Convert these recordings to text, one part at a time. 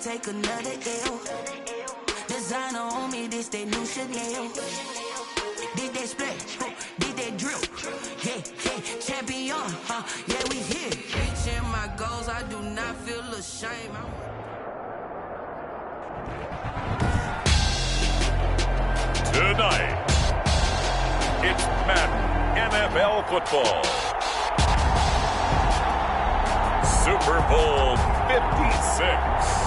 take another L. Designer on me, this they new Chanel. Did they split? Did they drill? Yeah, yeah, champion, yeah, we here. Reaching my goals, I do not feel ashamed. Tonight, it's Madden NFL football. Super Bowl 56.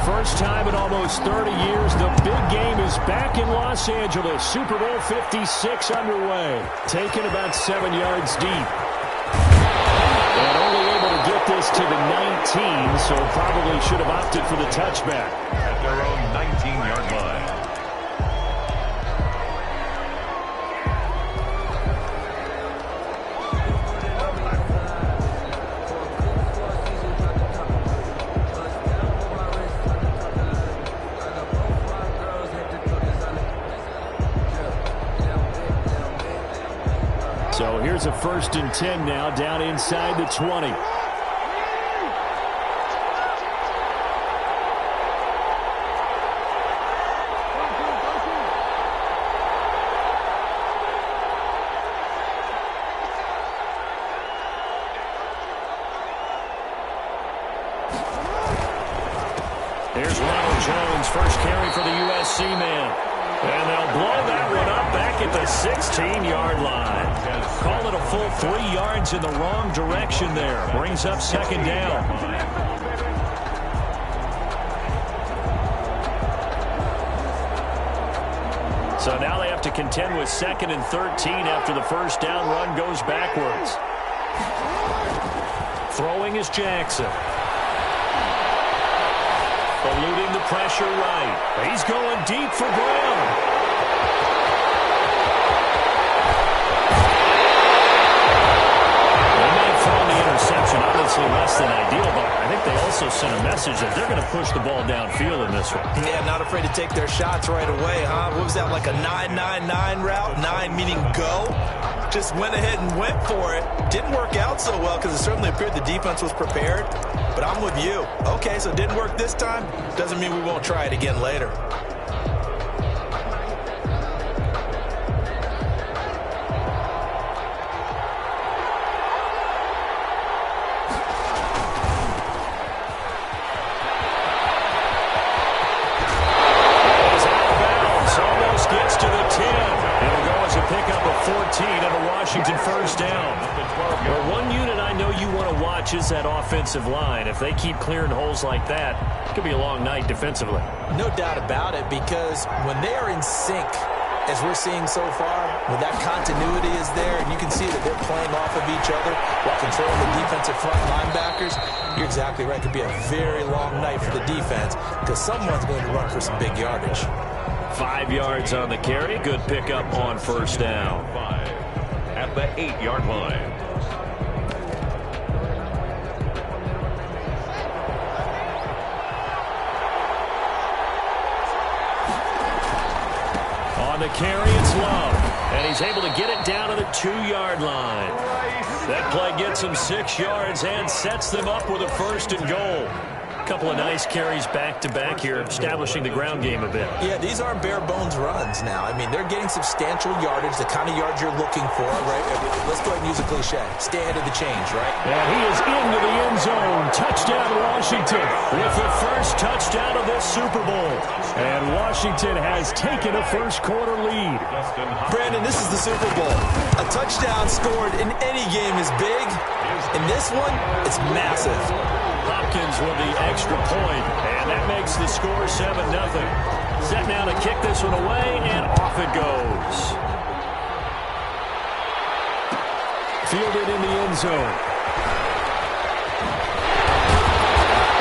First time in almost 30 years, the big game is back in Los Angeles. Super Bowl 56 underway. Taken about 7 yards deep. And only able to get this to the 19, so probably should have opted for the touchback. At their own 19-yard line. So here's a 1st and 10 now, down inside the 20. Here's Ronald Jones, first carry for the USC man. And they'll blow that one up back at the 16-yard line. Call it a full 3 yards in the wrong direction there. Brings up 2nd down. So now they have to contend with 2nd and 13 after the first down run goes backwards. Throwing is Jackson. Eluding the pressure right. He's going deep for Brown. They may have thrown the interception, obviously less than ideal, but I think they also sent a message that they're going to push the ball downfield in this one. Yeah, not afraid to take their shots right away, huh? What was that, like a 9-9-9 route? 9 meaning go? Just went ahead and went for it. Didn't work out so well because it certainly appeared the defense was prepared. But I'm with you. Okay, so it didn't work this time. Doesn't mean we won't try it again later. He's out of bounds. Almost gets to the 10. It'll go as a pickup of 14 and a Washington first down. Well, one unit I know you want to watch is that offensive line. If they keep clearing holes like that, it could be a long night defensively. No doubt about it, because when they are in sync, as we're seeing so far, when that continuity is there, and you can see that they're playing off of each other while controlling the defensive front linebackers, you're exactly right. It could be a very long night for the defense because someone's going to run for some big yardage. 5 yards on the carry. Good pickup on first down. At the 8-yard line. On the carry, it's Love. And he's able to get it down to the 2-yard line. That play gets him 6 yards and sets them up with a 1st and goal. A couple of nice carries back-to-back here, establishing the ground game a bit. Yeah, these aren't bare-bones runs now. I mean, they're getting substantial yardage, the kind of yards you're looking for, right? Let's go ahead and use a cliche. Stay ahead of the change, right? And he is into the end zone. Touchdown, Washington, with the first touchdown of this Super Bowl. And Washington has taken a first-quarter lead. Brandon, this is the Super Bowl. A touchdown scored in any game is big. In this one, it's massive. Hopkins with the extra point, and that makes the score 7-0. Set now to kick this one away, and off it goes. Fielded in the end zone.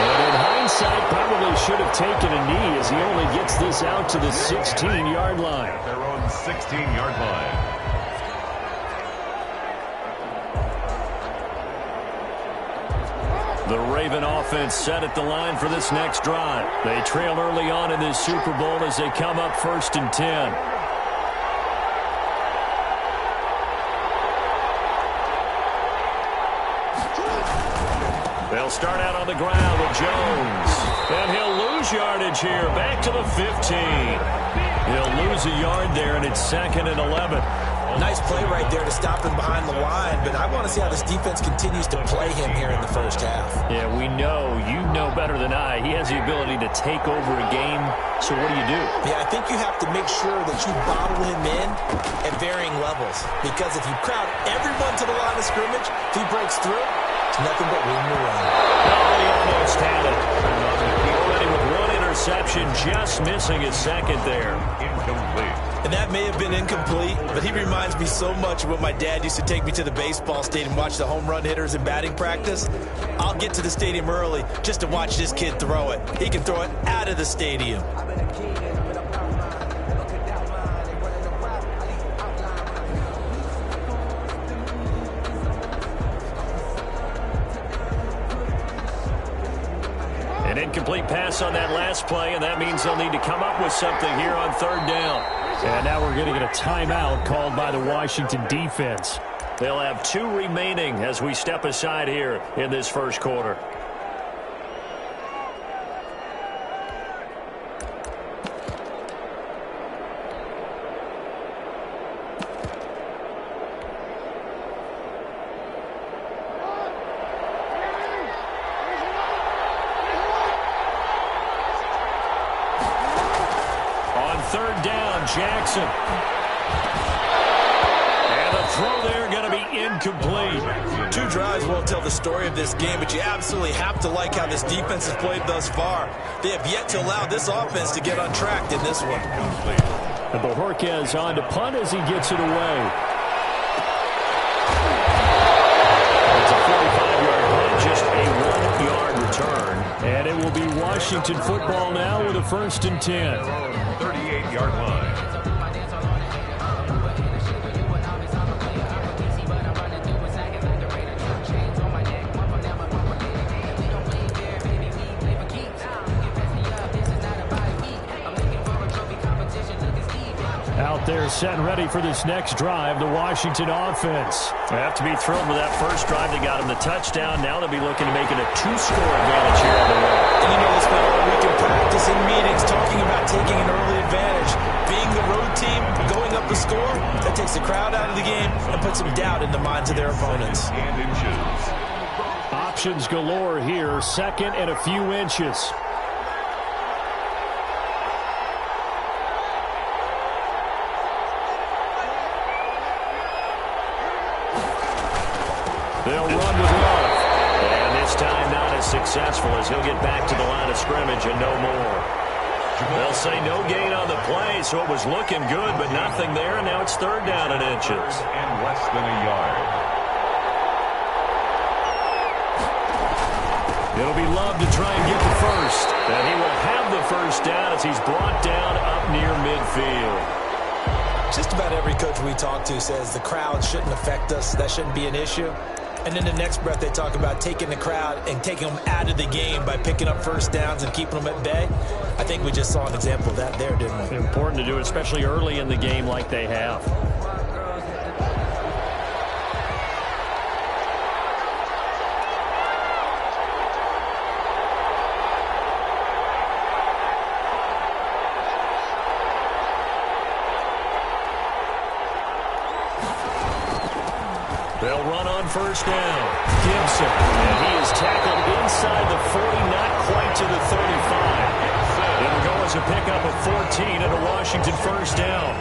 And in hindsight, probably should have taken a knee as he only gets this out to the 16-yard line. Their own 16-yard line. The Raven offense set at the line for this next drive. They trail early on in this Super Bowl as they come up 1st and 10. They'll start out on the ground with Jones. And he'll lose yardage here. Back to the 15. He'll lose a yard there, and it's 2nd and 11. Nice play right there to stop him behind the line, but I want to see how this defense continues to play him here in the first half. Yeah, we know. You know better than I. He has the ability to take over a game, so what do you do? Yeah, I think you have to make sure that you bottle him in at varying levels, because if you crowd everyone to the line of scrimmage, if he breaks through, it's nothing but room to run. Oh, he almost had it. Already with one interception, just missing his second there. Incomplete. And that may have been incomplete, but he reminds me so much of when my dad used to take me to the baseball stadium and watch the home run hitters in batting practice. I'll get to the stadium early just to watch this kid throw it. He can throw it out of the stadium. An incomplete pass on that last play, and that means they'll need to come up with something here on 3rd down. And now we're going to get a timeout called by the Washington defense. They'll have 2 remaining as we step aside here in this first quarter. On 3rd down, Jackson. And the throw there going to be incomplete. 2 drives won't tell the story of this game, but you absolutely have to like how this defense has played thus far. They have yet to allow this offense to get untracked in this one. And Bojorquez on to punt as he gets it away. It's a 45-yard punt, just a 1-yard return. And it will be Washington football now with a 1st and 10. 38-yard line. Out there set and ready for this next drive, the Washington offense. They have to be thrilled with that first drive. They got him the touchdown. Now they'll be looking to make it a 2-score advantage here on the road. And you know, they spent all week in practice in meetings talking about taking an early advantage. Being the road team, going up the score, that takes the crowd out of the game and puts some doubt in the minds of their opponents. And inches. Options galore here, 2nd and a few inches. They'll run with Love. And this time not as successful as he'll get back to the line of scrimmage and no more. They'll say no gain on the play, so it was looking good, but nothing there, and now it's 3rd down and inches. And less than a yard. It'll be Love to try and get the first. And he will have the first down as he's brought down up near midfield. Just about every coach we talk to says the crowd shouldn't affect us. That shouldn't be an issue. And in the next breath, they talk about taking the crowd and taking them out of the game by picking up first downs and keeping them at bay. I think we just saw an example of that there, didn't we? Important to do it, especially early in the game like they have. They'll run on first down. Gibson, and he is tackled inside the 40, not quite to the 35. It'll go as a pickup of 14 and a Washington first down.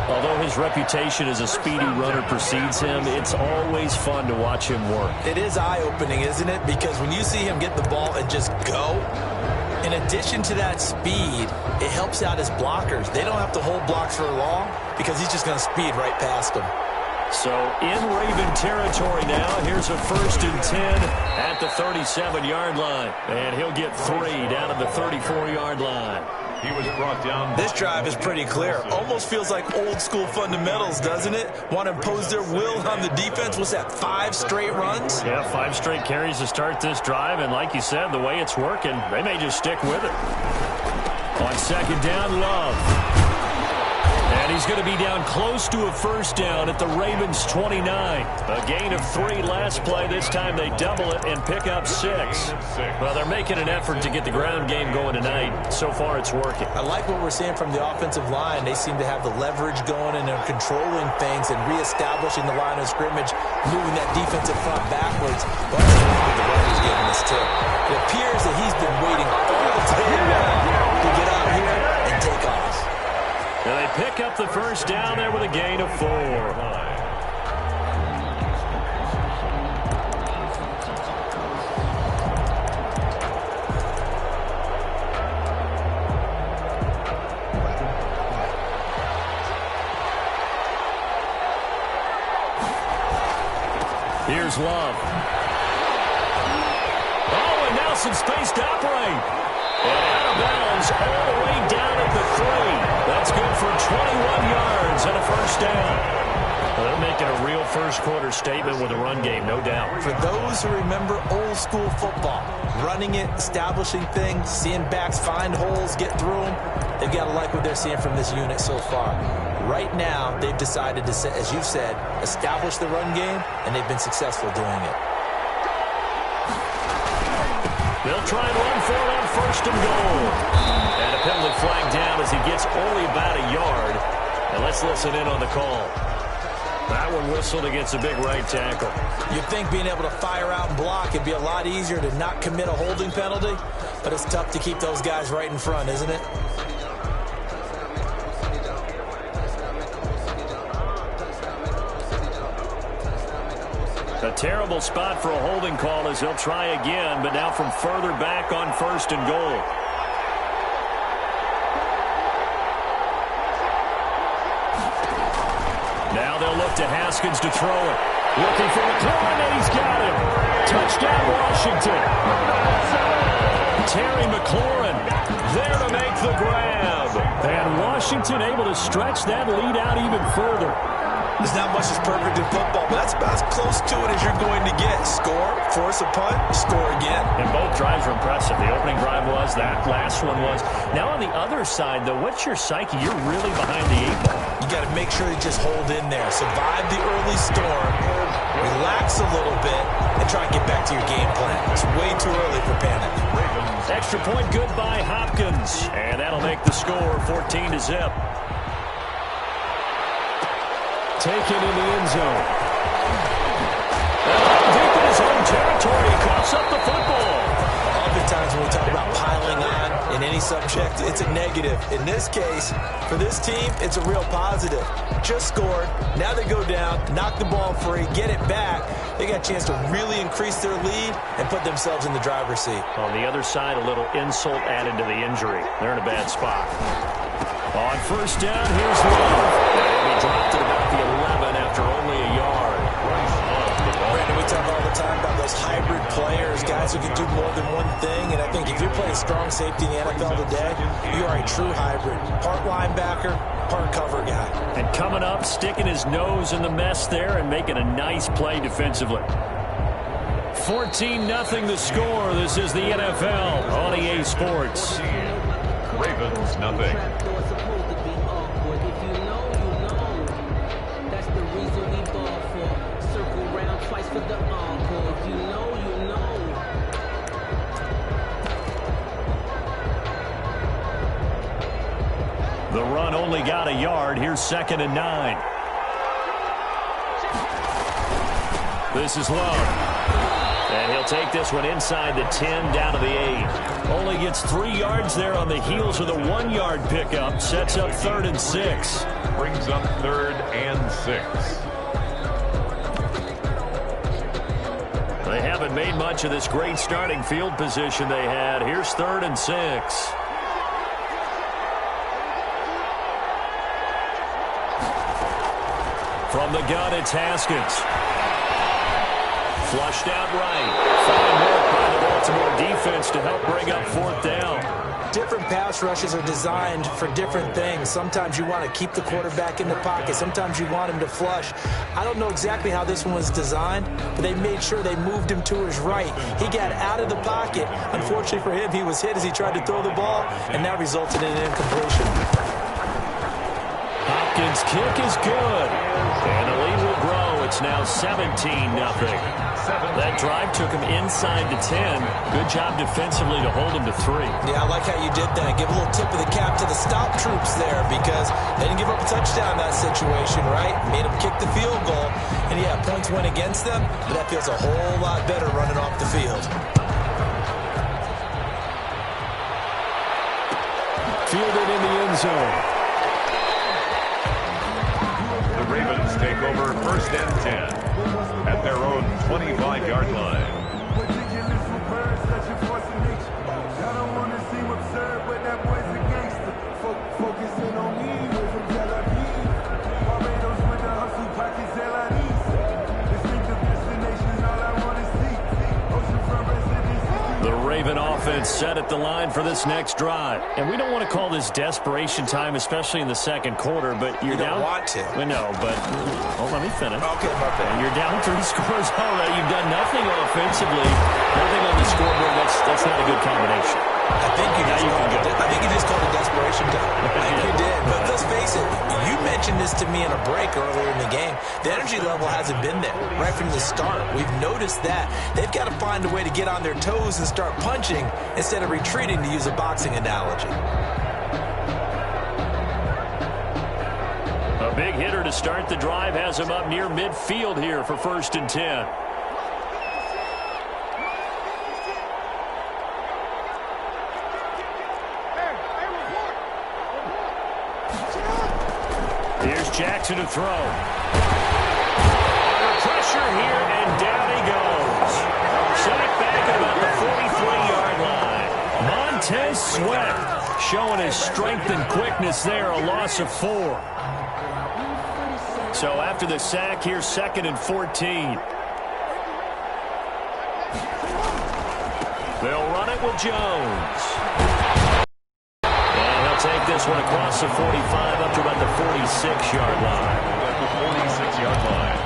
Although his reputation as a speedy runner precedes him, it's always fun to watch him work. It is eye-opening, isn't it? Because when you see him get the ball and just go, in addition to that speed, it helps out his blockers. They don't have to hold blocks for long because he's just going to speed right past them. So in Raven territory now, here's a 1st and 10 at the 37-yard line. And he'll get 3 down at the 34-yard line. He was brought down. This drive is pretty clear. Almost feels like old school fundamentals, doesn't it? Want to impose their will on the defense. What's that, 5 straight runs? Yeah, 5 straight carries to start this drive, and like you said, the way it's working, they may just stick with it. On second down, Love. And he's going to be down close to a first down at the Ravens' 29. A gain of 3 last play. This time they double it and pick up 6. Well, they're making an effort to get the ground game going tonight. So far, it's working. I like what we're seeing from the offensive line. They seem to have the leverage going, and they're controlling things and reestablishing the line of scrimmage, moving that defensive front backwards. But the runner's getting this too. It appears that he's been waiting all day long to get out here and take off. And they pick up the first down there with a gain of 4. Here's Love. Oh, and now some space to operate. And out of bounds all the way down at the 3. That's good for 21 yards and a first down. Well, they're making a real first-quarter statement with a run game, no doubt. For those who remember old-school football, running it, establishing things, seeing backs find holes, get through them, they've got to like what they're seeing from this unit so far. Right now, they've decided to, as you've said, establish the run game, and they've been successful doing it. They'll try and run for it on first and goal. And a penalty flag down as he gets only about a yard. And let's listen in on the call. That one whistled against a big right tackle. You'd think being able to fire out and block it'd be a lot easier to not commit a holding penalty, but it's tough to keep those guys right in front, isn't it? A terrible spot for a holding call as he'll try again, but now from further back on first and goal. Now they'll look to Haskins to throw it. Looking for McLaurin, and he's got him. Touchdown, Washington. Terry McLaurin there to make the grab. And Washington able to stretch that lead out even further. There's not much that's perfect in football, but that's about as close to it as you're going to get. Score, force a punt, score again. And both drives were impressive. The opening drive was, that last one was. Now on the other side, though, what's your psyche? You're really behind the 8 ball. You got to make sure you just hold in there. Survive the early storm, relax a little bit, and try and get back to your game plan. It's way too early for panic. Extra point good by Hopkins. And that'll make the score 14-0. Taken in the end zone. Deep in his own territory, he coughs up the football. Oftentimes when we talk about piling on in any subject, it's a negative. In this case, for this team, it's a real positive. Just scored. Now they go down, knock the ball free, get it back. They got a chance to really increase their lead and put themselves in the driver's seat. On the other side, a little insult added to the injury. They're in a bad spot. On first down, here's Love. He dropped it about the 11 after only a yard. Brandon, we talk all the time about those hybrid players, guys who can do more than one thing, and I think if you're playing strong safety in the NFL today, you are a true hybrid. Part linebacker, part cover guy. And coming up, sticking his nose in the mess there and making a nice play defensively. 14-0 the score. This is the NFL on EA Sports. Ravens, nothing. The run only got a yard. Here's 2nd and 9. This is Love. And he'll take this one inside the 10 down to the 8. Only gets 3 yards there on the heels of the 1-yard pickup. Sets up 3rd and 6. Brings up 3rd and 6. They haven't made much of this great starting field position they had. Here's 3rd and 6. From the gun, it's Haskins. Flushed out right. Fine work by the Baltimore defense to help bring up 4th down. different pass rushes are designed for different things. Sometimes you want to keep the quarterback in the pocket. Sometimes you want him to flush. I don't know exactly how this one was designed, but they made sure they moved him to his right. He got out of the pocket. Unfortunately for him, he was hit as he tried to throw the ball, and that resulted in an incompletion. Hopkins' kick is good, and the lead will grow. It's now 17-0. That drive took him inside the 10. Good job defensively to hold him to 3. Yeah, I like how you did that. Give a little tip of the cap to the stop troops there because they didn't give up a touchdown in that situation, right? Made them kick the field goal. And, yeah, points went against them, but that feels a whole lot better running off the field. Fielded in the end zone. The Ravens take over 1st and 10 at their own 25-yard line. The Raven offense set at the line for this next drive. And we don't want to call this desperation time, especially in the second quarter, but you're down. You don't want to. Well, no, but let me finish. Okay, my bad. You're down 3 scores already. You've done nothing offensively, nothing on the scoreboard. That's not a good combination. I think you just called it desperation time. I think you did. But let's face it, you mentioned this to me in a break earlier in the game. The energy level hasn't been there right from the start. We've noticed that. They've got to find a way to get on their toes and start punching instead of retreating, to use a boxing analogy. A big hitter to start the drive has him up near midfield here for 1st and 10. Here's Jackson to throw. Under pressure here, and down he goes. Sacked back at about the 43-yard line. Montez Sweat showing his strength and quickness there, a loss of 4. So after the sack, here's 2nd and 14. They'll run it with Jones. Take this one across the 45 up to about the 46-yard line. At the 46-yard line.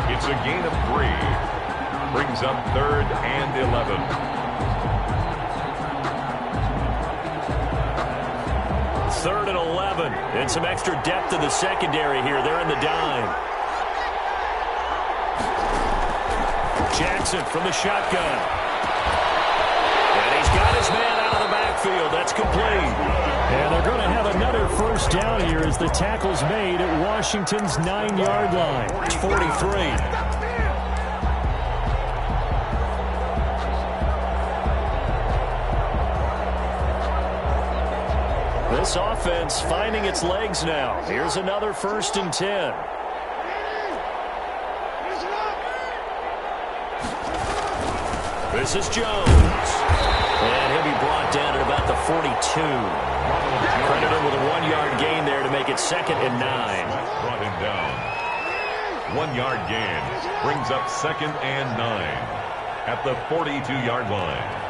It's a gain of 3. Brings up 3rd and 11. Third and 11. And some extra depth in the secondary here. They're in the dime. Jackson from the shotgun. And he's got his man out of the backfield. That's complete. And they're going to have another first down here as the tackle's made at Washington's 9-yard line. It's 43. This offense finding its legs now. Here's another 1st and 10. This is Jones. And he'll be brought down at about the 42. Credited with a 1-yard gain there to make it 2nd and 9. Brought him down. 1-yard gain brings up 2nd and 9 at the 42-yard line.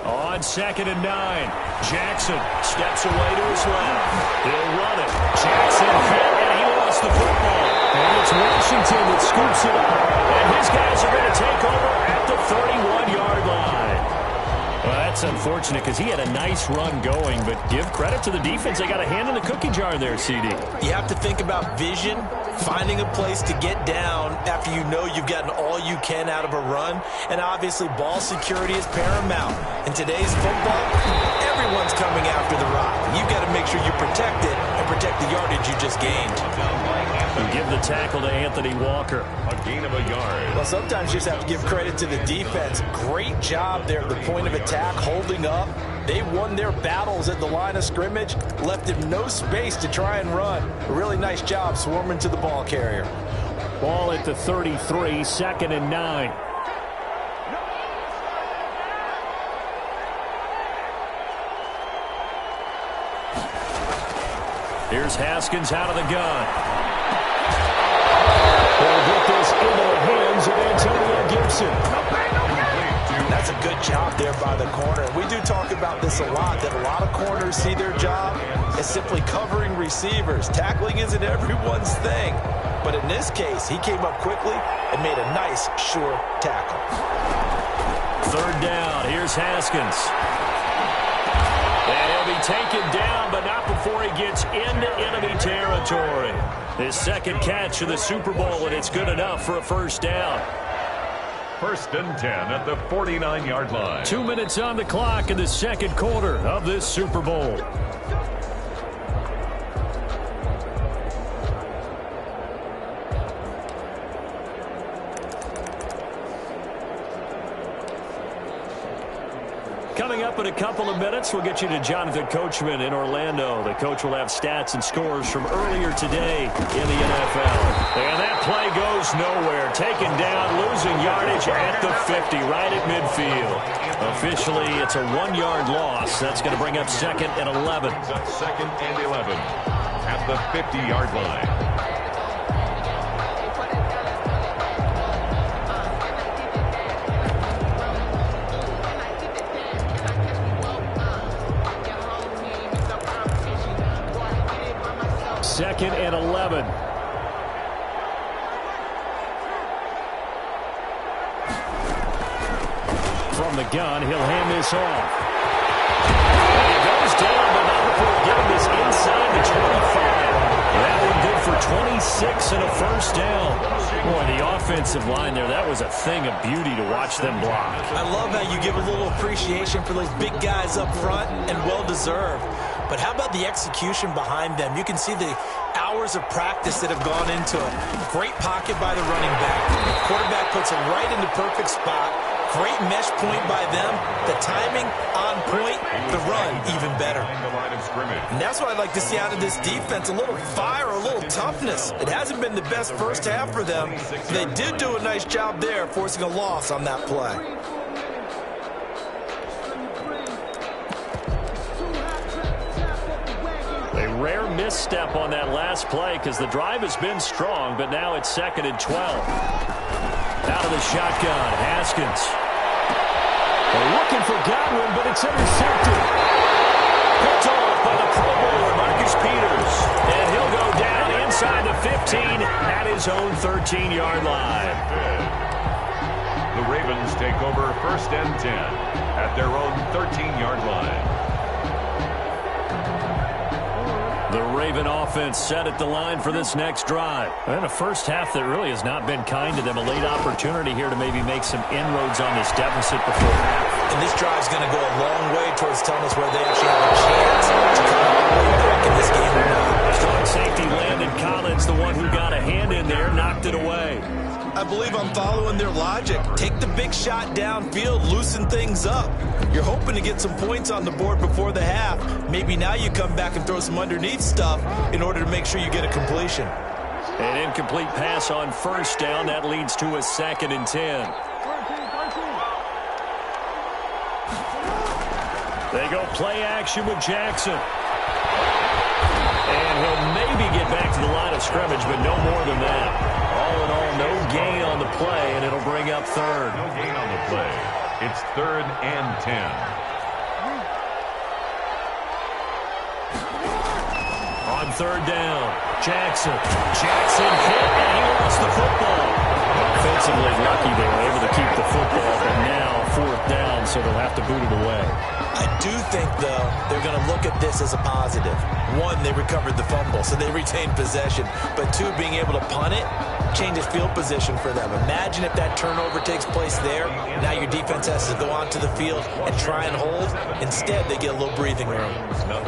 On 2nd and 9, Jackson steps away to his left. He'll run it. Jackson hit, and he lost the football. And it's Washington that scoops it up. And his guys are going to take over at the 31-yard line. Well, that's unfortunate because he had a nice run going, but give credit to the defense. They got a hand in the cookie jar there, CD. You have to think about vision, finding a place to get down after you know you've gotten all you can out of a run. And obviously, ball security is paramount. In today's football, everyone's coming after the rock. You've got to make sure you protect it and protect the yardage you just gained. And give the tackle to Anthony Walker. A gain of a yard. Well, sometimes you just have to give credit to the defense. Great job there at the point of attack, holding up. They won their battles at the line of scrimmage, left him no space to try and run. A really nice job swarming to the ball carrier. Ball at the 33, 2nd and 9. Here's Haskins out of the gun. They'll get this into the hands of Antonio Gibson. That's a good job there by the corner. We do talk about this a lot, that a lot of corners see their job as simply covering receivers. Tackling isn't everyone's thing. But in this case, he came up quickly and made a nice, sure tackle. Third down. Here's Haskins. And he'll be taken down, but not before he gets into enemy territory. His second catch of the Super Bowl, and it's good enough for a first down. First and 10 at the 49-yard line. 2 minutes on the clock in the second quarter of this Super Bowl. Coming up in a couple of minutes, we'll get you to Jonathan Coachman in Orlando. The coach will have stats and scores from earlier today in the NFL. And that play goes nowhere. Taken down, losing yardage at the 50, right at midfield. Officially, it's a 1-yard loss. That's going to bring up second and 11. Second and 11 at the 50-yard line. Second and 11. From the gun, he'll hand this off. And he goes down, but not before getting this inside the 25. That one good for 26 and a first down. Boy, the offensive line there, that was a thing of beauty to watch them block. I love how you give a little appreciation for those big guys up front, and well-deserved. But how about the execution behind them? You can see the hours of practice that have gone into it. Great pocket by the running back. Quarterback puts it right in the perfect spot. Great mesh point by them. The timing on point. The run even better. And that's what I'd like to see out of this defense. A little fire, a little toughness. It hasn't been the best first half for them. They did do a nice job there, forcing a loss on that play. A rare misstep on that last play because the drive has been strong, but now it's second and 12. Out of the shotgun, Haskins. They're looking for Godwin, but it's intercepted. Picked off by the Pro Bowler, Marcus Peters. And he'll go down inside the 15 at his own 13-yard line. The Ravens take over first and 10 at their own 13-yard line. The Raven offense set at the line for this next drive. And a first half that really has not been kind to them. A late opportunity here to maybe make some inroads on this deficit before half. And this drive's going to go a long way towards telling us where they actually have a chance to come all the way back in this game or not. Strong safety Landon Collins, the one who got a hand in there, knocked it away. I believe I'm following their logic. Take the big shot downfield, loosen things up. You're hoping to get some points on the board before the half. Maybe now you come back and throw some underneath stuff in order to make sure you get a completion. An incomplete pass on first down. That leads to a second and 10. They go play action with Jackson. And he'll maybe get back to the line of scrimmage, but no more than that. All in all, no gain on the play, and it'll bring up third. No gain on the play. It's third and 10. On third down, Jackson hit, and he lost the football. Offensively lucky they were able to keep the football, but now fourth down, so they'll have to boot it away. I do think, though, they're going to look at this as a positive. One, they recovered the fumble, so they retained possession. But two, being able to punt it changes field position for them. Imagine if that turnover takes place there. Now your defense has to go onto the field and try and hold. Instead, they get a little breathing room.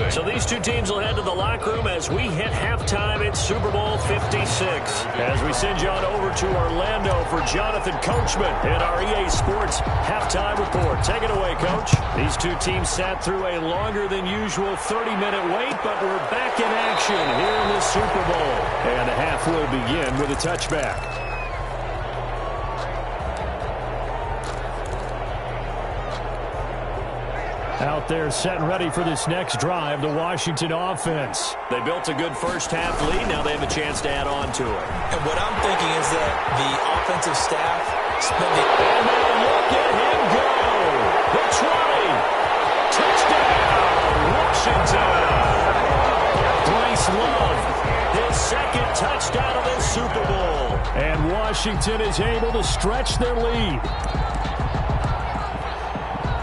So these two teams will head to the locker room as we hit halftime at Super Bowl 56. As we send you on over to Orlando for Jonathan Coachman in our EA Sports halftime report. Take it away, Coach. These two teams sat through a longer than usual 30-minute wait, but we're back in action here in the Super Bowl. And the half will begin with a touchback. Out there set and ready for this next drive, the Washington offense. They built a good first-half lead. Now they have a chance to add on to it. And what I'm thinking is that the offensive staff spending... And now look at him go. The 20. Touchdown, Washington. Bryce Love, his second touchdown of the Super Bowl. And Washington is able to stretch their lead.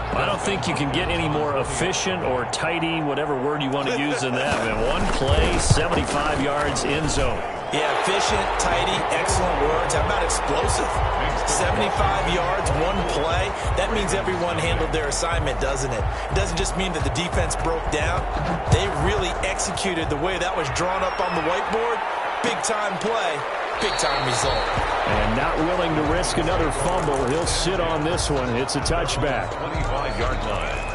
I don't think you can get any more efficient or tidy, whatever word you want to use in that. In one play, 75 yards in zone. Yeah, efficient, tidy, excellent words. How about explosive? 75 yards, one play. That means everyone handled their assignment, doesn't it? It doesn't just mean that the defense broke down. They really executed the way that was drawn up on the whiteboard. Big-time play, big-time result. And not willing to risk another fumble. He'll sit on this one. It's a touchback. 25-yard line.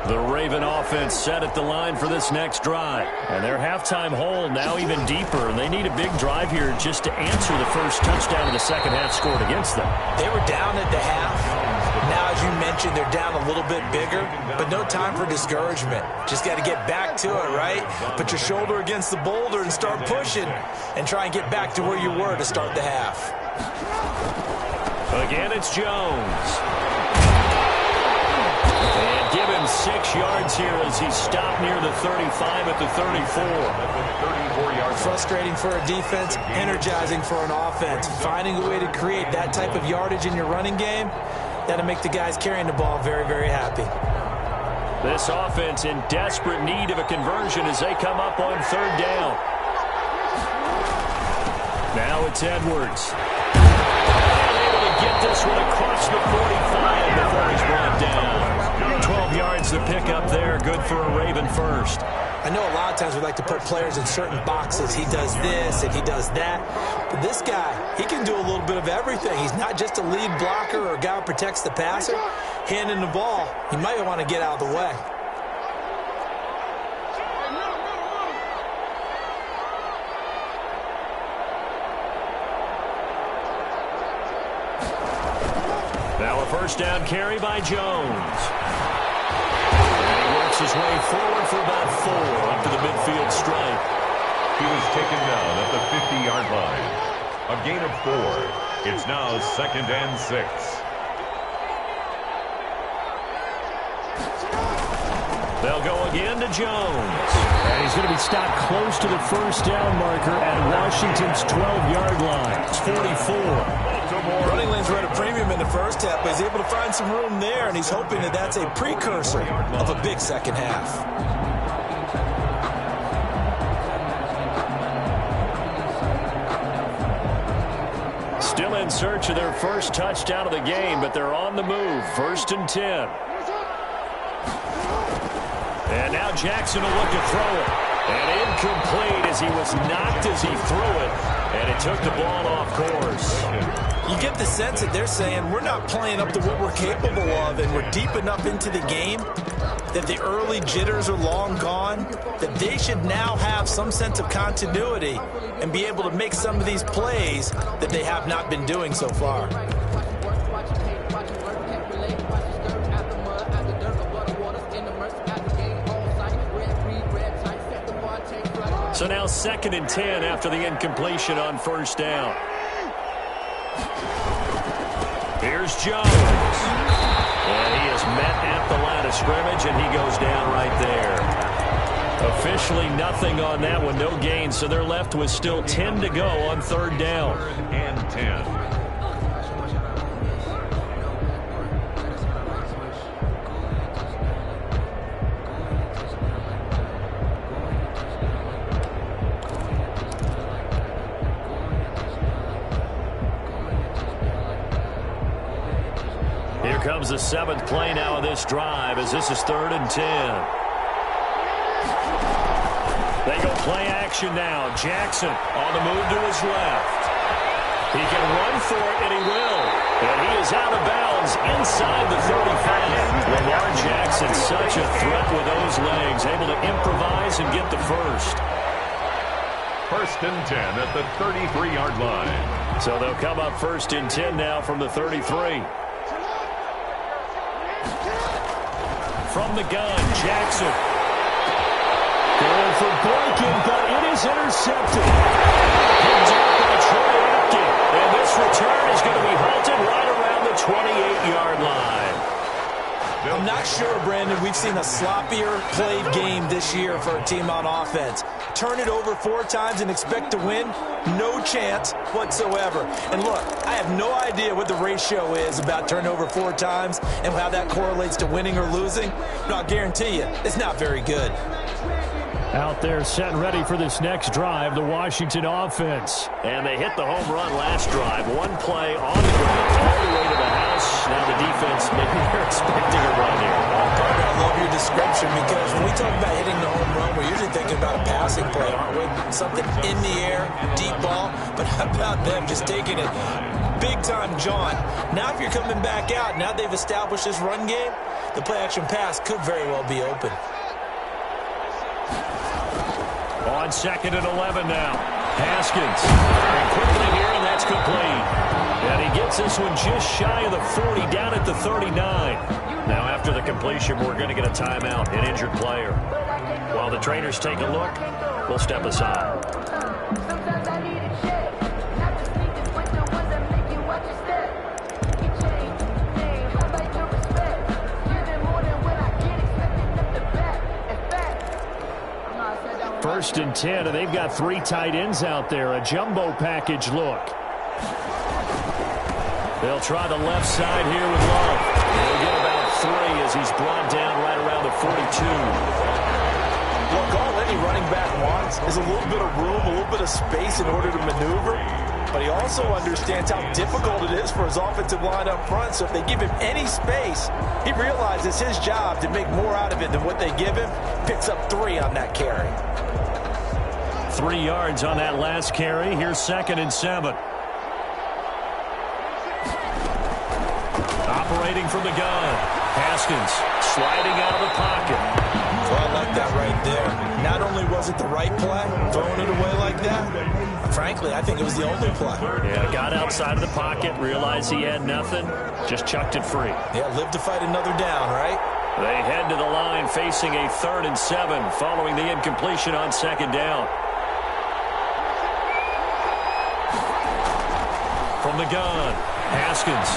The Raven offense set at the line for this next drive. And their halftime hole now even deeper. And they need a big drive here just to answer the first touchdown of the second half scored against them. They were down at the half. Now, as you mentioned, they're down a little bit bigger, but no time for discouragement. Just got to get back to it, right? Put your shoulder against the boulder and start pushing and try and get back to where you were to start the half. Again, it's Jones. And give him 6 yards here as he stopped near the 35 at the 34. Frustrating for a defense, energizing for an offense. Finding a way to create that type of yardage in your running game, that'll make the guys carrying the ball very, very happy. This offense in desperate need of a conversion as they come up on third down. Now it's Edwards. Able to get this one across the 45 before he's brought down. 12 yards to pick up there. Good for a Raven first. I know a lot of times we like to put players in certain boxes. He does this and he does that. But this guy, he can do a little bit of everything. He's not just a lead blocker or a guy who protects the passer. Handing the ball, he might want to get out of the way. Now a first down carry by Jones. His way forward for about 4 up to the midfield stripe. He was taken down at the 50-yard line. A gain of 4. It's now 2nd and 6. They'll go again to Jones. And he's going to be stopped close to the first down marker at Washington's 12-yard line. It's 44. Running lanes were at a premium in the first half, but he's able to find some room there, and he's hoping that that's a precursor of a big second half. Still in search of their first touchdown of the game, but they're on the move. 1st and 10. And now Jackson will look to throw it. And incomplete as he was knocked as he threw it. And it took the ball off course. You get the sense that they're saying we're not playing up to what we're capable of, and we're deep enough into the game that the early jitters are long gone, that they should now have some sense of continuity and be able to make some of these plays that they have not been doing so far. So now 2nd and 10 after the incompletion on first down. Here's Jones. And he is met at the line of scrimmage, and he goes down right there. Officially nothing on that one, no gain. So they're left with still 10 to go on third down. 3rd and 10. Comes the 7th play now of this drive as this is 3rd and 10. They go play action now. Jackson on the move to his left. He can run for it, and he will. And he is out of bounds inside the 35. Lamar Jackson, such a threat with those legs, able to improvise and get the first. First and 10 at the 33-yard line. So they'll come up first and 10 now from the 33. From the gun, Jackson. Going for Boykin, but it is intercepted. Picked up by Troy Apke. And this return is going to be halted right around the 28-yard line. I'm not sure, Brandon, we've seen a sloppier played game this year for a team on offense. Turn it over 4 times and expect to win? No chance whatsoever. And look, I have no idea what the ratio is about turnover 4 times and how that correlates to winning or losing. But I'll guarantee you, it's not very good. Out there set and ready for this next drive, the Washington offense. And they hit the home run last drive. 1 play on the ground all the way to the house. Now the defense, maybe they're expecting a run here. Parker, I love your description because when we talk about hitting the home run, we're usually thinking about a passing play, aren't we? Something in the air, deep ball. But how about them just taking it big time, John? Now if you're coming back out, now they've established this run game, the play-action pass could very well be open. On 2nd and 11 now. Haskins. Very quickly here, and that's complete. And he gets this one just shy of the 40, down at the 39. Now after the completion, we're going to get a timeout, an injured player. While the trainers take a look, we'll step aside. First and 10, and they've got 3 tight ends out there. A jumbo package look. They'll try the left side here with Love. They'll get about 3 as he's brought down right around the 42. Look, all any running back wants is a little bit of room, a little bit of space in order to maneuver. But he also understands how difficult it is for his offensive line up front. So if they give him any space, he realizes his job to make more out of it than what they give him. Picks up 3 on that carry. 3 yards on that last carry. Here's 2nd and 7. Operating from the gun. Haskins sliding out of the pocket. Well, I like that right there. Not only was it the right play, throwing it away like that, frankly, I think it was the only play. Yeah, got outside of the pocket, realized he had nothing, just chucked it free. Yeah, live to fight another down, right? They head to the line facing a 3rd and 7 following the incompletion on 2nd down. From the gun, Haskins.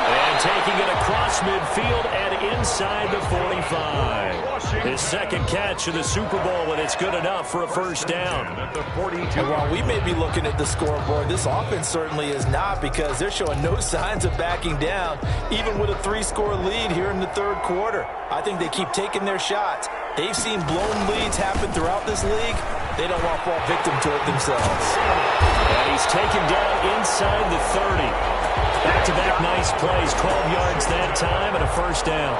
And taking it across midfield and inside the 45. His 2nd catch of the Super Bowl, and it's good enough for a first down. And while we may be looking at the scoreboard, this offense certainly is not, because they're showing no signs of backing down, even with a 3-score lead here in the 3rd quarter. I think they keep taking their shots. They've seen blown leads happen throughout this league. They don't want to fall victim to it themselves. And he's taken down inside the 30. Back-to-back nice plays, 12 yards that time and a first down.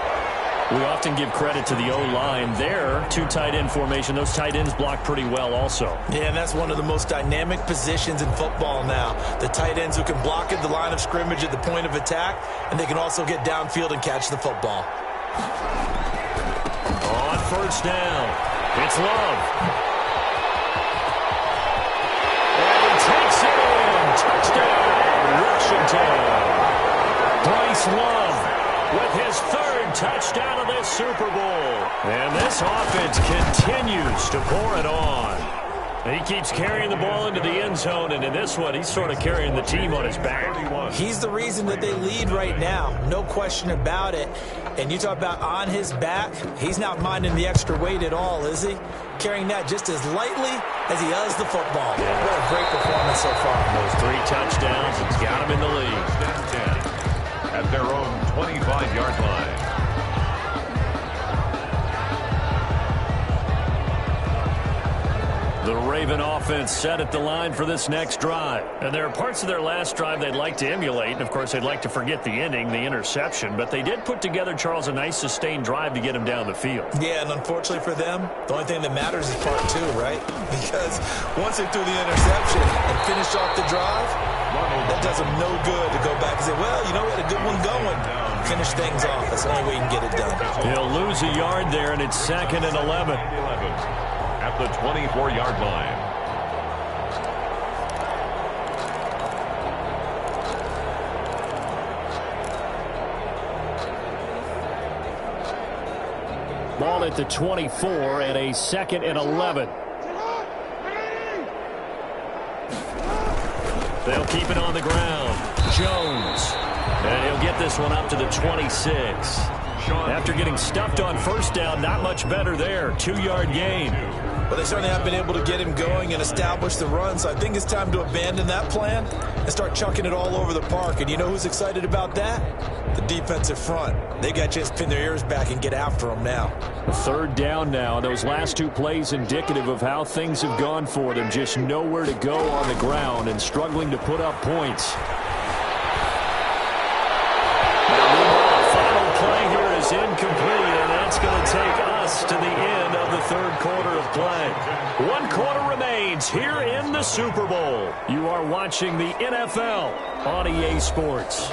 We often give credit to the O-line there. 2 tight end formation. Those tight ends block pretty well also. Yeah, and that's one of the most dynamic positions in football now. The tight ends who can block at the line of scrimmage at the point of attack, and they can also get downfield and catch the football. On first down, it's Love. And he takes it in. Touchdown, Washington. Bryce Love with his 3rd touchdown of this Super Bowl. And this offense continues to pour it on. And he keeps carrying the ball into the end zone, and in this one, he's sort of carrying the team on his back. He's the reason that they lead right now, no question about it. And you talk about on his back, he's not minding the extra weight at all, is he? Carrying that just as lightly as he does the football. Yeah. What a great performance so far. Those 3 touchdowns, he's got him in the lead. 10 at their own 25-yard line. The Raven offense set at the line for this next drive. And there are parts of their last drive they'd like to emulate. And, of course, they'd like to forget the ending, the interception. But they did put together, Charles, a nice sustained drive to get him down the field. Yeah, and unfortunately for them, the only thing that matters is part 2, right? Because once they threw the interception and finished off the drive, that does them no good to go back and say, well, you know what, a good one going. Finish things off. That's the only way you can get it done. He'll lose a yard there, and it's 2nd and 11. At the 24-yard line. Ball at the 24 and a 2nd and 11. They'll keep it on the ground. Jones. And he'll get this one up to the 26. After getting stuffed on first down, not much better there. 2-yard gain. Well, they certainly have been able to get him going and establish the run, so I think it's time to abandon that plan and start chucking it all over the park. And you know who's excited about that? The defensive front. They got a chance to pin their ears back and get after him now. 3rd down now. Those last 2 plays indicative of how things have gone for them. Just nowhere to go on the ground and struggling to put up points. Final play here is incomplete, and that's going to take us to the end of the 3rd quarter of play. 1 quarter remains here in the Super Bowl. You are watching the NFL on EA Sports.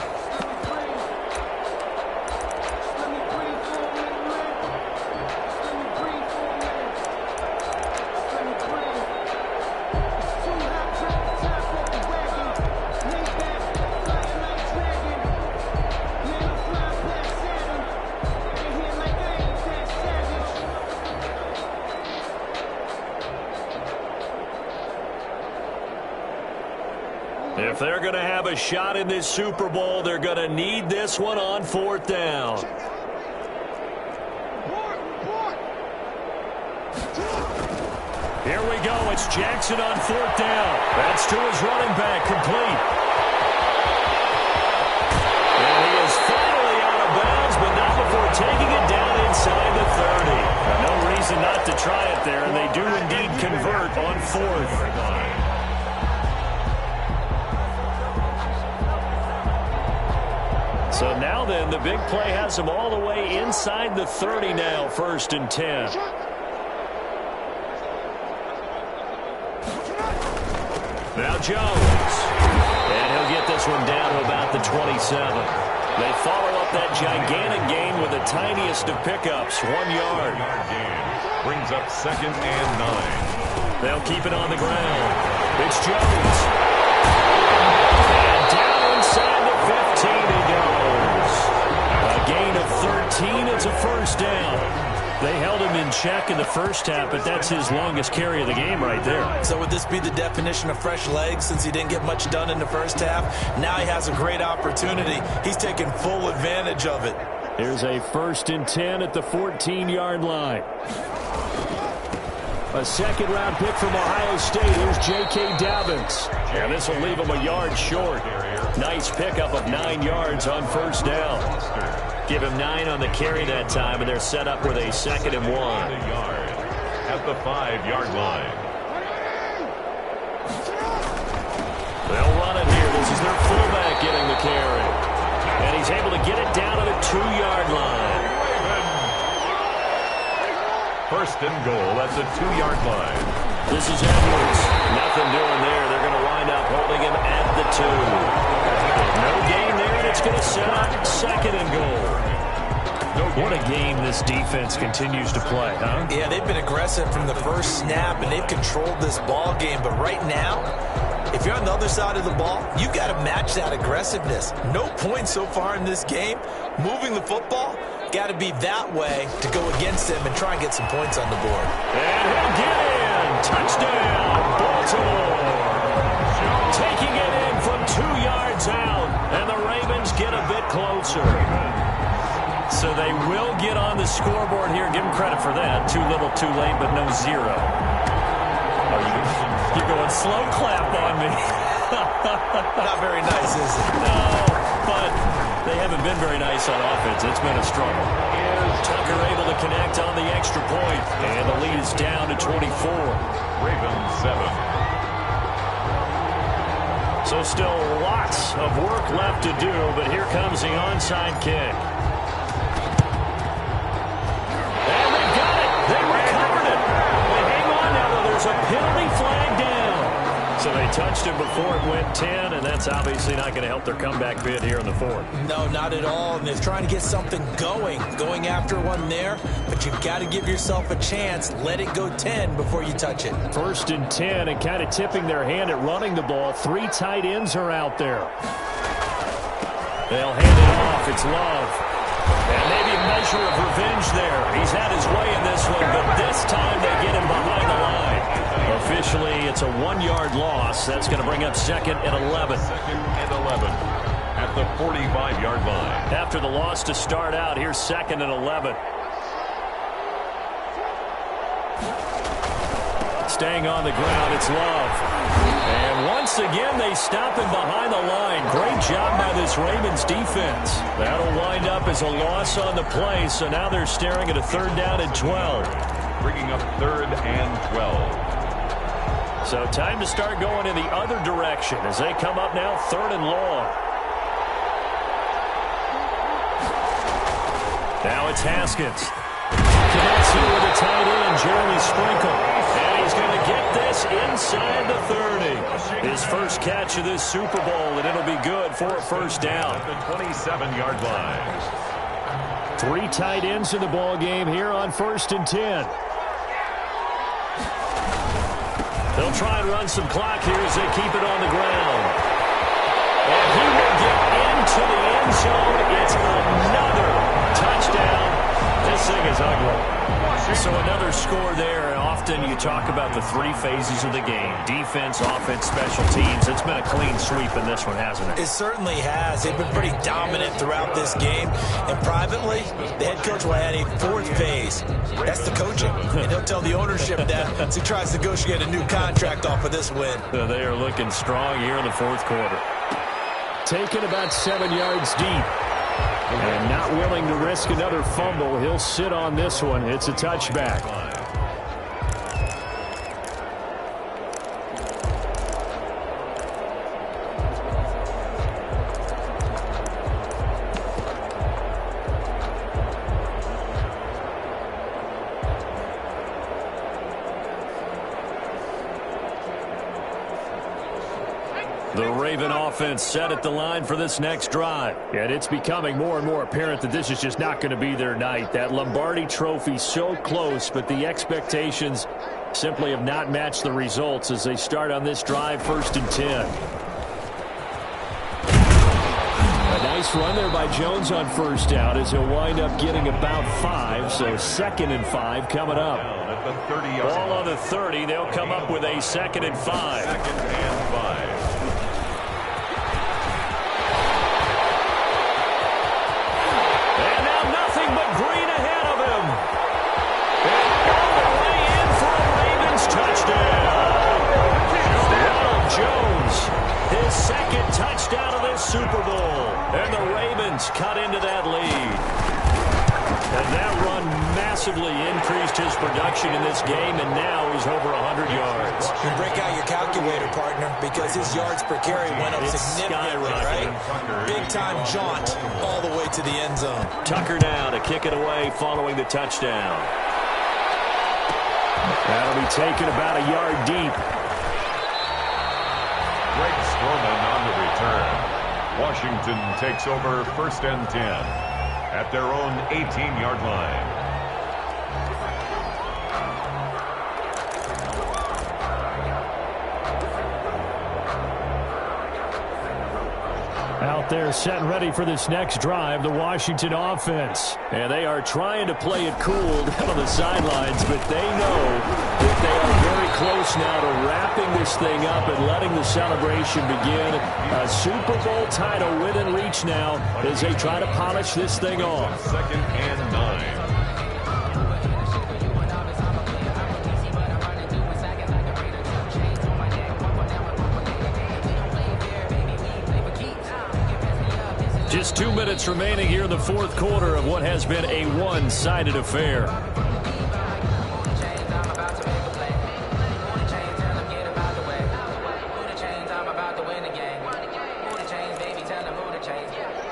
If they're going to have a shot in this Super Bowl, they're going to need this one on 4th down. Here we go. It's Jackson on 4th down. That's to his running back, complete. And he is finally out of bounds, but not before taking it down inside the 30. No reason not to try it there, and they do indeed convert on 4th. So now then, the big play has them all the way inside the 30 now, 1st and 10. Now Jones. And he'll get this one down to about the 27. They follow up that gigantic gain with the tiniest of pickups, 1 yard. Brings up 2nd and 9. They'll keep it on the ground. It's Jones. And down inside the 15 he goes. A gain of 13. It's a 1st down. They held him in check in the first half, but that's his longest carry of the game right there. So would this be the definition of fresh legs since he didn't get much done in the first half? Now he has a great opportunity. He's taking full advantage of it. Here's a 1st and 10 at the 14-yard line. A 2nd-round pick from Ohio State. Here's J.K. Dobbins. And this will leave him a yard short. Nice pickup of 9 yards on 1st down. Give him 9 on the carry that time, and they're set up with a 2nd and 1. At the 5-yard line. They'll run it here. This is their fullback getting the carry. And he's able to get it down to the 2-yard line. 1st and goal at the 2-yard line. This is Edwards. Nothing doing there. They're going to wind up holding him at the 2. No gain there, and it's going to set up 2nd and goal. What a game this defense continues to play, huh? Yeah, they've been aggressive from the first snap, and they've controlled this ball game. But right now, if you're on the other side of the ball, you got to match that aggressiveness. No points so far in this game. Moving the football, got to be that way to go against them and try and get some points on the board. And he'll get in. Touchdown, Baltimore. Taking it in from 2 yards out, and the Ravens get a bit closer. So they will get on the scoreboard here. Give them credit for that. Too little, too late, but no 0. Oh, you're going slow clap on me. Not very nice, is it? No, but they haven't been very nice on offense. It's been a struggle. Tucker able to connect on the extra point, and the lead is down to 24. Ravens 7. So still lots of work left to do, but here comes the onside kick. And they got it. They recovered it. They hang on now, though. There's a penalty flag down. So they touched him before it went 10, and that's obviously not going to help their comeback bid here in the 4th. No, not at all. And they're trying to get something going after one there. But you've got to give yourself a chance. Let it go 10 before you touch it. 1st and 10, and kind of tipping their hand at running the ball. 3 tight ends are out there. They'll hand it off. It's Love. And maybe a measure of revenge there. He's had his way in this one, but this time they get him behind the line. Officially, it's a 1-yard loss. That's going to bring up 2nd and 11. 2nd and 11 at the 45-yard line. After the loss to start out, here's 2nd and 11. Staying on the ground, it's Love. And once again, they stop him behind the line. Great job by this Ravens defense. That'll wind up as a loss on the play, so now they're staring at a 3rd down and 12. Bringing up 3rd and 12. So time to start going in the other direction as they come up now 3rd and long. Now it's Haskins. Connects here with a tight end, Jeremy Sprinkle. And he's going to get this inside the 30. His first catch of this Super Bowl, and it'll be good for a 1st down. At the 27-yard line. 3 tight ends in the ball game here on 1st and 10. They'll try and run some clock here as they keep it on the ground. And he will get into the end zone. It's another touchdown. This thing is ugly. So another score there. Often you talk about the 3 phases of the game. Defense, offense, special teams. It's been a clean sweep in this one, hasn't it? It certainly has. They've been pretty dominant throughout this game. And privately, the head coach will add a 4th phase. That's the coaching. And he'll tell the ownership that as he tries to negotiate a new contract off of this win. They are looking strong here in the 4th quarter. Taken about 7 yards deep. And not willing to risk another fumble. He'll sit on this one. It's a touchback. The Raven offense set at the line for this next drive. And it's becoming more and more apparent that this is just not going to be their night. That Lombardi trophy so close, but the expectations simply have not matched the results as they start on this drive 1st and 10. A nice run there by Jones on 1st down as he'll wind up getting about 5. So 2nd and 5 coming up. Ball on the 30. They'll come up with a 2nd and 5. 2nd and 5. His 2nd touchdown of this Super Bowl. And the Ravens cut into that lead. And that run massively increased his production in this game, and now he's over 100 yards. You break out your calculator, partner, because his yards per carry went up significantly, right? Big-time jaunt all the way to the end zone. Tucker now to kick it away following the touchdown. That'll be taken about a yard deep. Greg Stroman on the return. Washington takes over 1st and 10 at their own 18-yard line. Out there set and ready for this next drive, the Washington offense. And they are trying to play it cool down on the sidelines, but they know that they are very close now to wrapping this thing up and letting the celebration begin. A Super Bowl title within reach now as they try to polish this thing off. 2nd and 9. Just 2 minutes remaining here in the 4th quarter of what has been a one-sided affair.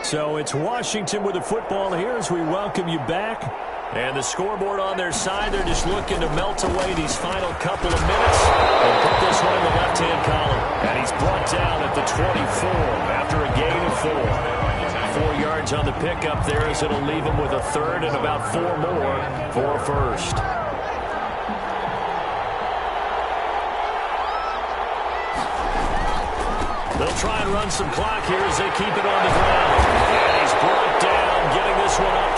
So it's Washington with the football here as we welcome you back. And the scoreboard on their side, they're just looking to melt away these final couple of minutes and put this one in the left-hand column. And he's brought down at the 24 after a gain of 4. 4 yards on the pickup there as it'll leave him with a 3rd and about 4 more for a 1st. They'll try and run some clock here as they keep it on the ground. And he's brought down, getting this one up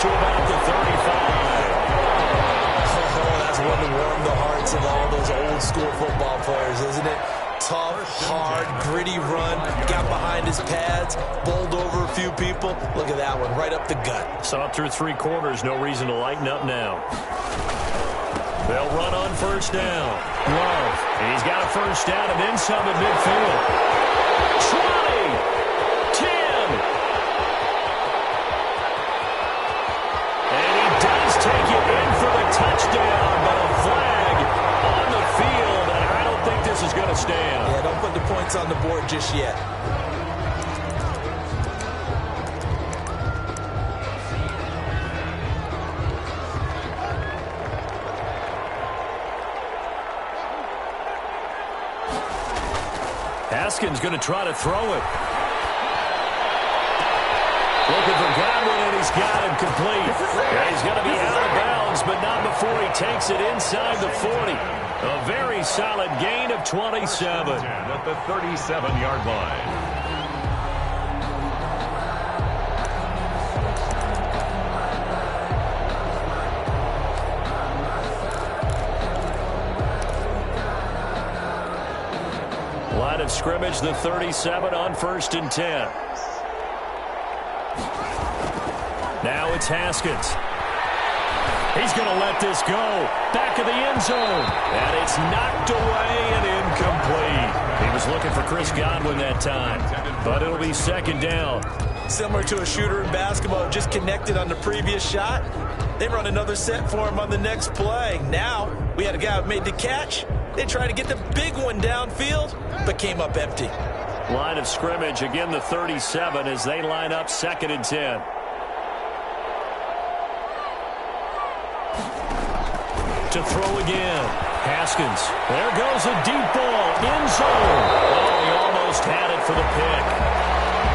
school football players, isn't it? Tough, hard, gritty run, got behind his pads, bowled over a few people. Look at that one, right up the gut. Saw it through 3 quarters, no reason to lighten up now. They'll run on first down. Love, he's got a first down and then some at midfield. 20, 10. And he does take it in for the touchdown, but a flag on the field, and I don't think this is going to stand. Yeah, don't put the points on the board just yet. Haskins going to try to throw it. Looking for Godwin, and he's got him complete. Yeah, he's going to be out of bounds, but not before he takes it inside the 40. A very solid gain of 27. At the 37-yard line. Line of scrimmage, the 37 on 1st and 10. Now it's Haskins. He's going to let this go. Back of the end zone. And it's knocked away and incomplete. He was looking for Chris Godwin that time. But it'll be 2nd down. Similar to a shooter in basketball, just connected on the previous shot. They run another set for him on the next play. Now, we had a guy who made the catch. They tried to get the big one downfield, but came up empty. Line of scrimmage, again the 37 as they line up 2nd and 10. To throw again. Haskins. There goes a deep ball. End zone. Oh, he almost had it for the pick.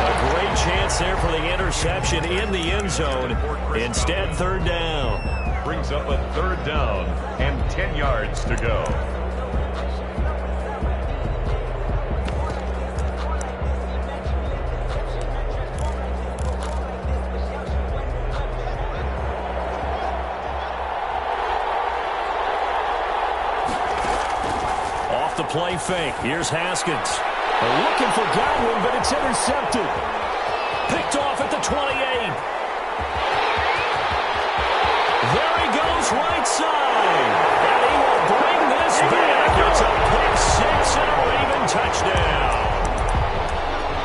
A great chance there for the interception in the end zone. Instead, 3rd down. Brings up a 3rd down and 10 yards to go. The play fake. Here's Haskins. They're looking for Godwin, but it's intercepted. Picked off at the 28. There he goes, right side. And he will bring this back. It's a pick 6 and a Raven touchdown.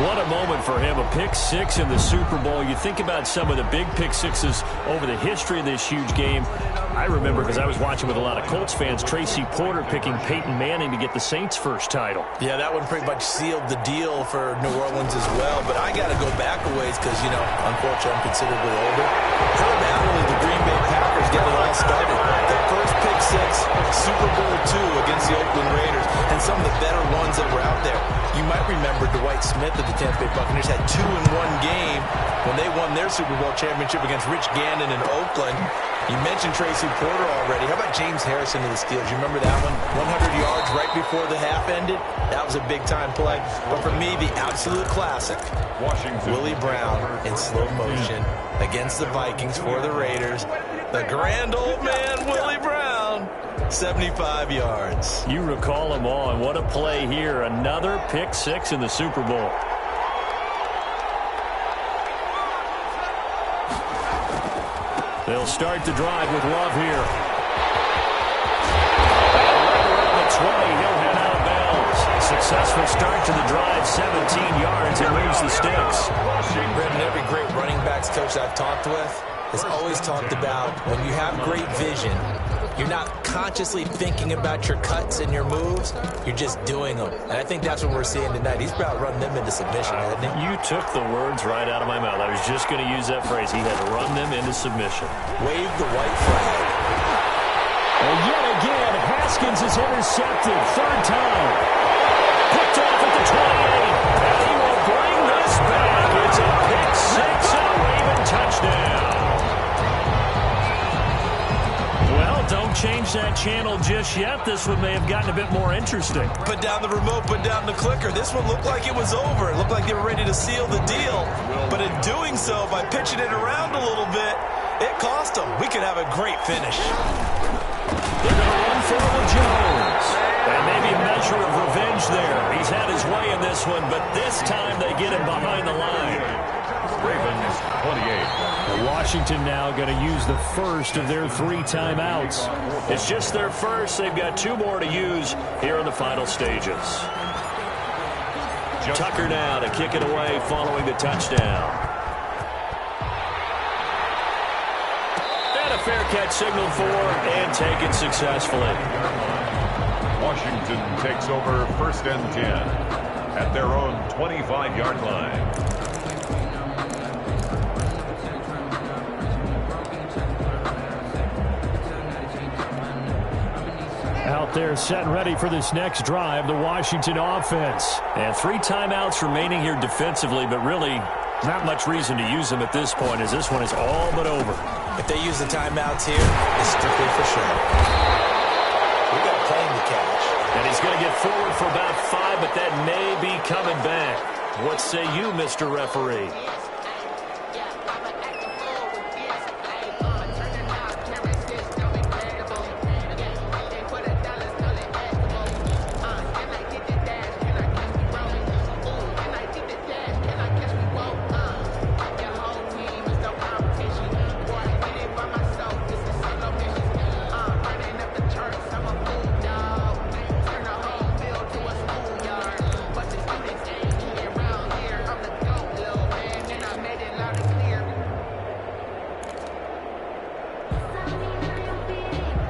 What a moment for him. A pick 6 in the Super Bowl. You think about some of the big pick 6s over the history of this huge game. I remember, because I was watching with a lot of Colts fans, Tracy Porter picking Peyton Manning to get the Saints' first title. Yeah, that one pretty much sealed the deal for New Orleans as well. But I got to go back a ways because, you know, unfortunately I'm considerably older. How badly the Green Bay Packers get it all started. The first pick 6, Super Bowl II against the Oakland Raiders, and some of the better ones that were out there. You might remember Dwight Smith of the Tampa Bay Buccaneers had 2 in one game when they won their Super Bowl championship against Rich Gannon in Oakland. You mentioned Tracy Porter already. How about James Harrison of the Steelers? You remember that one? 100 yards right before the half ended? That was a big-time play. But for me, the absolute classic, Washington. Willie Brown in slow motion against the Vikings for the Raiders. The grand old man, Willie Brown, 75 yards. You recall them all, and what a play here. Another pick 6 in the Super Bowl. They'll start the drive with Love here. Around the 20, he'll head out of bounds. Successful start to the drive, 17 yards, and moves the sticks. Brendan, every great running backs coach I've talked with has always talked about when you have great vision, you're not consciously thinking about your cuts and your moves, you're just doing them. And I think that's what we're seeing tonight. He's about running them into submission, hasn't he? You took the words right out of my mouth. I was just going to use that phrase. He had run them into submission. Wave the white flag. And yet again, Haskins is intercepted. 3rd time. Picked off at the 28. And he will bring this back. It's a pick 6 and a Raven touchdown. Well, don't change that channel just yet. This one may have gotten a bit more interesting. Put down the remote, put down the clicker. This one looked like it was over. It looked like they were ready to seal the deal. But in doing so, by pitching it around a little bit, it cost them. We could have a great finish. They're going to run for with Jones. And maybe a measure of revenge there. He's had his way in this one, but this time they get him behind the line. Ravens 28. Washington now going to use the first of their 3 timeouts. It's just their first. They've got 2 more to use here in the final stages. Tucker now to kick it away following the touchdown. And a fair catch signaled for and taken successfully. Washington takes over 1st and 10 at their own 25-yard line. Out there set and ready for this next drive, the Washington offense. And 3 timeouts remaining here defensively, but really not much reason to use them at this point as this one is all but over. If they use the timeouts here, it's strictly for sure. We got a plane to catch. And he's going to get forward for about 5, but that may be coming back. What say you, Mr. Referee?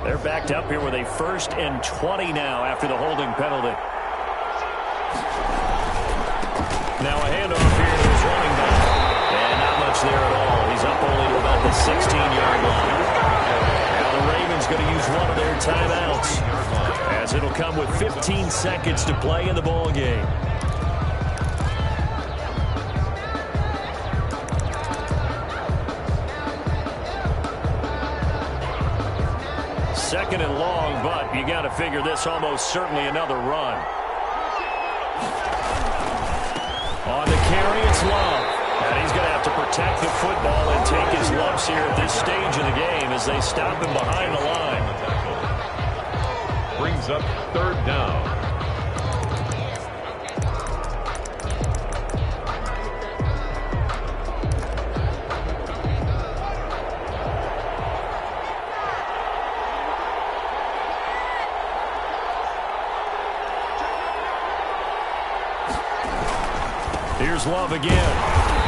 They're backed up here with a 1st and 20 now after the holding penalty. Now a handoff here to his running back. And not much there at all. He's up only to about the 16-yard line. Now the Ravens going to use one of their timeouts as it'll come with 15 seconds to play in the ball game. Second and long, but you got to figure this almost certainly another run. On the carry, it's Love. And he's going to have to protect the football and take his lumps here at this stage of the game as they stop him behind the line. Brings up 3rd down. Here's Love again.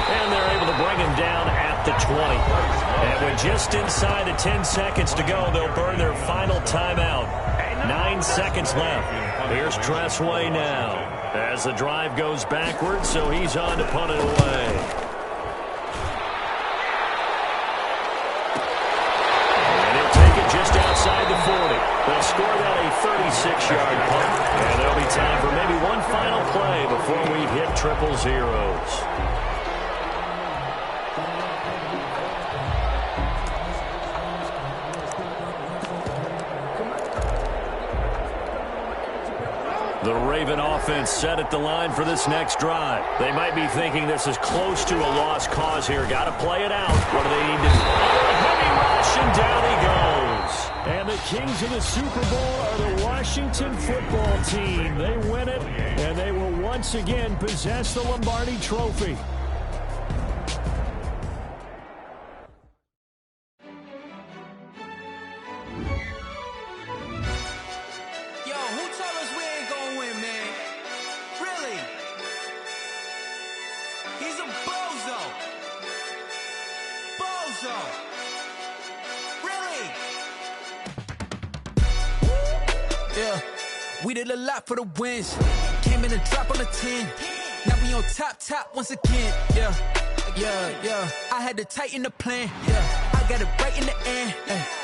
And they're able to bring him down at the 20. And with just inside of 10 seconds to go, they'll burn their final timeout. 9 seconds left. Here's Tressway now as the drive goes backwards, so he's on to punt it away. And he'll take it just outside the 40. They'll score that a 36-yard punt. And there'll be time for maybe one final play before we hit triple zeros. The Raven offense set at the line for this next drive. They might be thinking this is close to a lost cause here. Got to play it out. What do they need to do? Heavy rush, and down he goes. And the kings of the Super Bowl are the Washington football team. They win it, and they will once again possess the Lombardi Trophy. We did a lot for the wins. Came in and drop on the 10. Now we on top once again. Yeah. I had to tighten the plan. Yeah. I got it right in the end.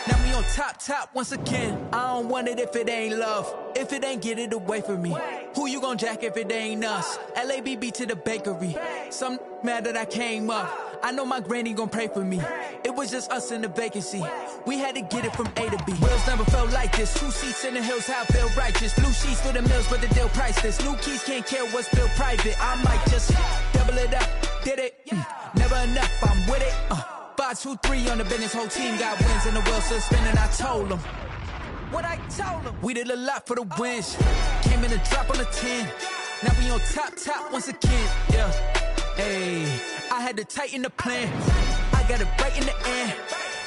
Now we on top once again. I don't want it if it ain't love. If it ain't, get it away from me. Who you gon' jack if it ain't us? LABB to the bakery. Some mad that I came up. I know my granny gon' pray for me. It was just us in the vacancy. We had to get it from A to B. Wheels never felt like this. 2 seats in the hills, how I feel righteous. Blue sheets for the mills, but the deal priceless. New keys can't care what's built private. I might just double it up. Did it? Never enough, I'm with it. 5, 2, 3 on the business. Whole team got wins and the wheels still spinning. I told them. what I told him. We did a lot for the wins. Came in and drop on the 10. Now we on top once again. Yeah. Hey, I had to tighten the plan. I got it right in the end.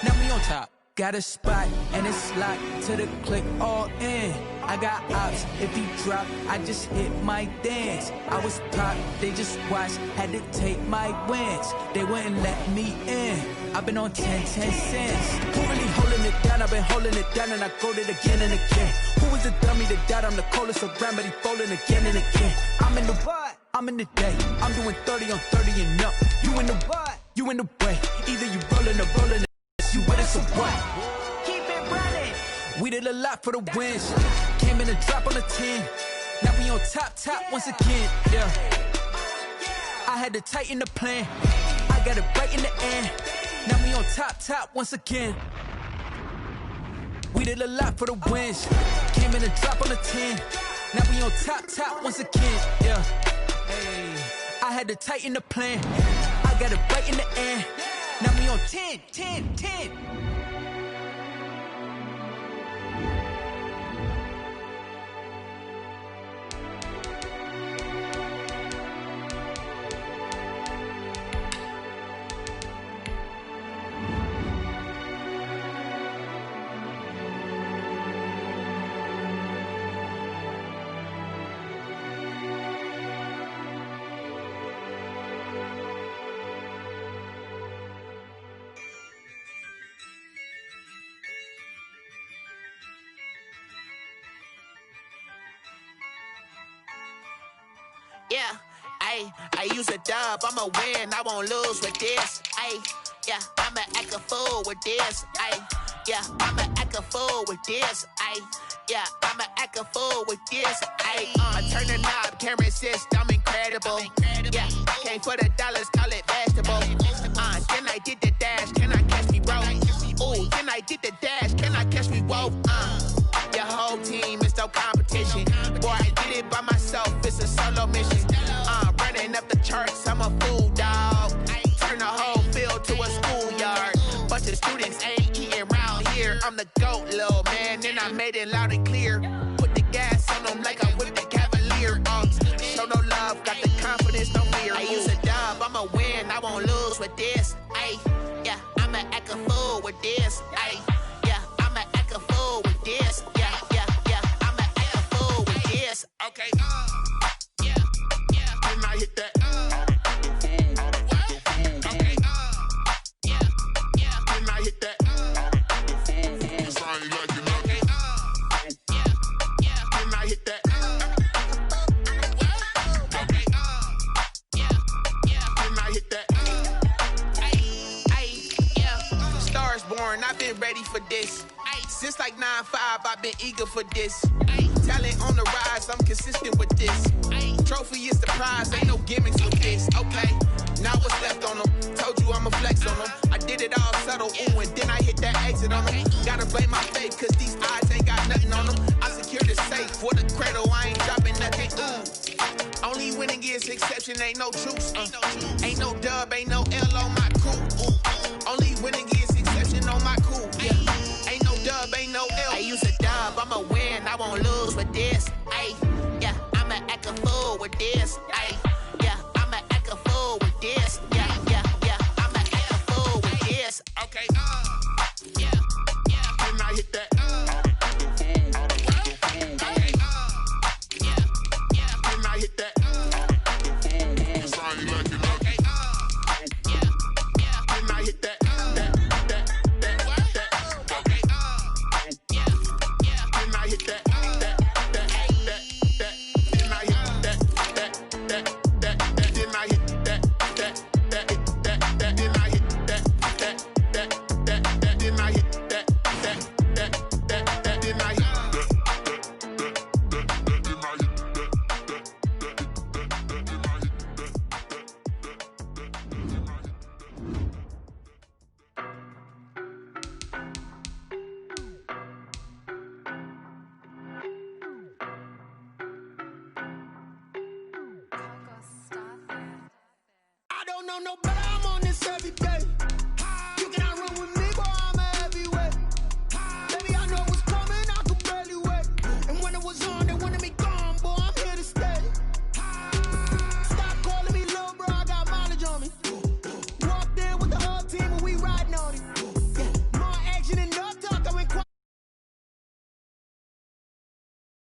Now we on top. Got a spot and it's locked to the click all in. I got ops, if he drop, I just hit my dance. I was pop, they just watched, had to take my wins. They wouldn't let me in. I've been on 10 cents. Who really holding it down? I've been holding it down and I go it again and again. Who was the dummy that doubt I'm the coldest around, but he folding again and again. I'm in the what? I'm in the day. I'm doing 30 on 30 and up. You in the what? You in the way. Either you rolling or rolling. You with us or what? Keep it running. We did a lot for the wins. Came in and drop on the 10. Now we on top once again. Yeah. I had to tighten the plan. I got it right in the end. Now we on top once again. We did a lot for the wins. Came in and drop on the 10. Now we on top once again. Yeah. Hey. I had to tighten the plan. I got it right in the end. Now we on 10. Yeah, I use a dub, I'ma win, I won't lose with this. Yeah, I'ma act a fool with this. Yeah, I'ma act a fool with this. Yeah, I'ma act a fool with this. Turn the knob, camera assist, I'm incredible. Yeah, came for the dollars, call it vegetable. Then I did the dash, can I catch me, bro? Ooh, then I did the dash, can I catch me, whoa? Your whole team is no competition. Boy, I did it by myself, it's a solo mission. Running up the charts, I'm a fool, dog. Turn the whole field to a schoolyard. Bunch of students ain't eating round here. I'm the GOAT, little man, and I made it loud and clear. Put the gas on them like I whipped the Cavalier. Show no love, got the confidence, no fear. I use a dub, I'ma win, I won't lose with this. Yeah, I'ma act a fool with this. Yeah, I'ma act a fool with this. Yeah, I'ma act a fool with this. Okay, yeah, and I hit that. Okay, yeah, and I hit that. Cause I ain't like it. Okay, yeah, and I hit that. Okay, yeah, and I hit that. Yeah, Stars born, I've been ready for this. Since like 9-5, I've been eager for this. Talent on the rise, I'm consistent with this. Trophy is the prize, ain't no gimmicks with this. Okay, now what's left on them? Told you I'ma flex on them. I did it all subtle, ooh, and then I hit that exit on them. Gotta blame my faith, cause these odds ain't got nothing on them. I secure the safe for the cradle, I ain't dropping nothing, ooh. Only winning is exception, ain't no truce. Ain't no dub, ain't no L on my crew. Only winning is exception on my cool. Yeah. Ain't no dub, ain't no L. I use a dub, I'ma win, I won't lose with this. Yeah, I'ma act a fool with this. Yeah, I'ma act a fool with this. Yeah, I'ma act a fool with this. Okay, yeah, and I hit that. Okay, yeah, and I hit that. Cause I ain't like it. Okay, yeah, and I hit that. I don't know no better, I'm on this every day.